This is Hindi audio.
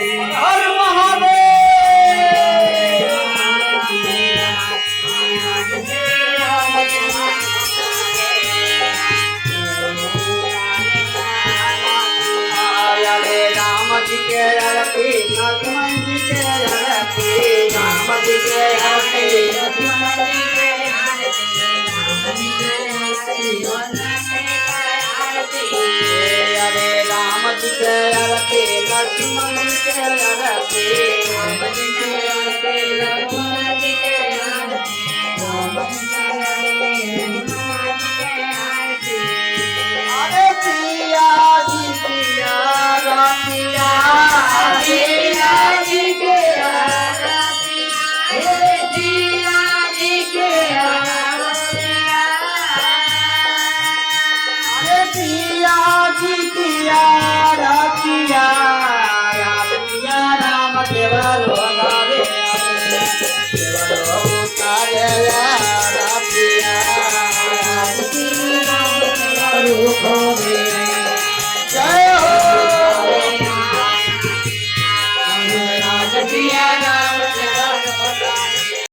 हर महादेव। राम जी के आरती लक्ष्मण जी के आरती राम जी के आरती लक्ष्मण जी के अरे राम जी के आरती लक्ष्मण जी के आरती राम जी के